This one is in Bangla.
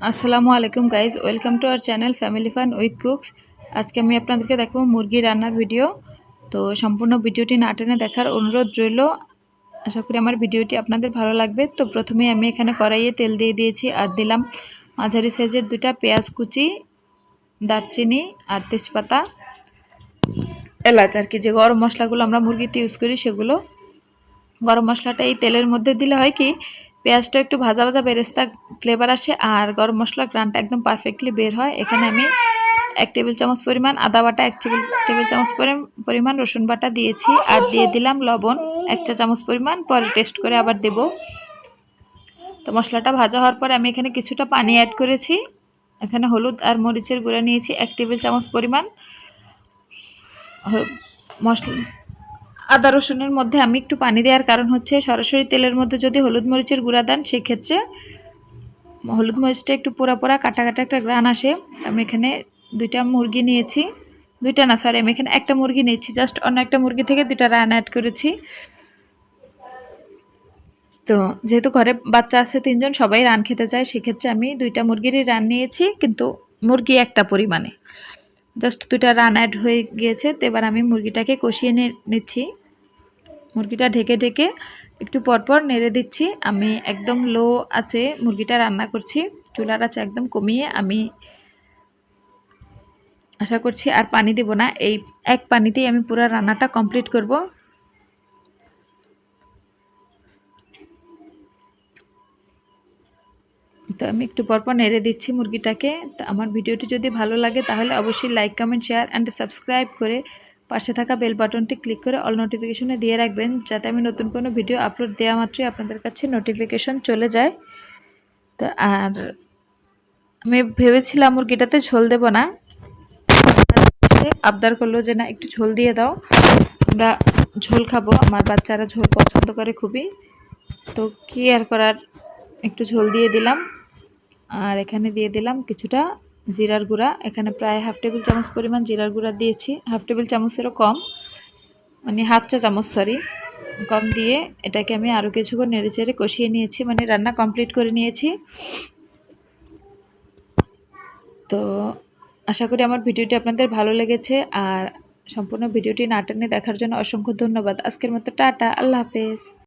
আসসালামু আলাইকুম guys, welcome to our channel family fun with cooks. আজকে আমি আপনাদেরকে দেখাবো মুরগি রান্নার ভিডিও। তো সম্পূর্ণ ভিডিওটি না টেনে দেখার অনুরোধ রইল। আশা করি আমার ভিডিওটি আপনাদের ভালো লাগবে। তো প্রথমে আমি এখানে কড়াইয়ে তেল দিয়ে দিয়েছি আর দিলাম মাঝারি সাইজের 2টা পেঁয়াজ কুচি, দারচিনি আর তেজপাতা, এলাচ আর কি, যে গরম মশলাগুলো আমরা মুরগিতে ইউজ করি সেগুলো। গরম মশলাটা এই তেলের মধ্যে দিলে হয় কি, পেঁয়াজটা একটু ভাজা ভাজা বেরেস্তা ফ্লেভার আসে আর গরম মশলার গ্রানটা একদম পারফেক্টলি বের হয়। এখানে আমি 1 টেবিল চামচ পরিমাণ আদা বাটা, 1 টেবিল চামচ পরিমাণ রসুন বাটা দিয়েছি আর দিয়ে দিলাম লবণ 1 চা চামচ পরিমাণ, পরে টেস্ট করে আবার দেব। তো মশলাটা ভাজা হওয়ার পরে আমি এখানে কিছুটা পানি অ্যাড করেছি। এখানে হলুদ আর মরিচের গুঁড়া নিয়েছি 1 টেবিল চামচ পরিমাণ। মশলা আদা রসুনের মধ্যে আমি একটু পানি দেওয়ার কারণ হচ্ছে, সরাসরি তেলের মধ্যে যদি হলুদ মরিচের গুঁড়া দেন সেক্ষেত্রে হলুদ মরিচটা একটু পোড়া পোড়া কাটা কাটা একটা গ্রান আসে। আমি এখানে 2টা মুরগি নিয়েছি, 2টা না সরি, আমি এখানে একটা মুরগি নিয়েছি, জাস্ট অন্য একটা মুরগি থেকে 2টা রান অ্যাড করেছি। তো যেহেতু ঘরে বাচ্চা আছে 3জন, সবাই রান খেতে চায়, সেক্ষেত্রে আমি 2টা মুরগিরই রান নিয়েছি, কিন্তু মুরগি একটা পরিমাণে, জাস্ট 2টা রান অ্যাড হয়ে গিয়েছে। তো এবার আমি মুরগিটাকে কষিয়ে নিচ্ছি। মুরগিটা ঢেকে ঢেকে একটু পরপর নেড়ে দিচ্ছি। আমি একদম লো আছে মুরগিটা রান্না করছি, চুলার আছে একদম কমিয়ে। আমি আশা করছি আর পানি দেব না, এই এক পানিতেই আমি পুরো রান্নাটা কমপ্লিট করব। তো আমি একটু পরপর নেড়ে দিচ্ছি মুরগিটাকে। তো আমার ভিডিওটি যদি ভালো লাগে তাহলে অবশ্যই like, comment, share and subscribe করে পাশে থাকা বেল বাটনটি ক্লিক করে অল নোটিফিকেশনে দিয়ে রাখবেন, যাতে আমি নতুন কোনো ভিডিও আপলোড দেওয়া মাত্রই আপনাদের কাছে নোটিফিকেশন চলে যায়। তো আর আমি ভেবেছিলাম মুরগিটাতে ঝোল দেব না, আবদার করলো যে না একটু ঝোল দিয়ে দাও, আমরা ঝোল খাবো, আমার বাচ্চারা ঝোল পছন্দ করে খুবই। তো কি আর করার, একটু ঝোল দিয়ে দিলাম। আর এখানে দিয়ে দিলাম কিছুটা জিরার গুঁড়া, এখানে প্রায় 1/2 টেবিল চামচ পরিমাণ জিরার গুঁড়া দিয়েছি, 1/2 টেবিল চামচেরও কম, মানে 1/2 চা চামচ সরি, কম দিয়ে এটাকে আমি আরও কিছুক্ষণ নেড়ে চেড়ে কষিয়ে নিয়েছি, মানে রান্না কমপ্লিট করে নিয়েছি। তো আশা করি আমার ভিডিওটি আপনাদের ভালো লেগেছে, আর সম্পূর্ণ ভিডিওটি না টেনে দেখার জন্য অসংখ্য ধন্যবাদ। আজকের মতো টাটা, আল্লাহ হাফেজ।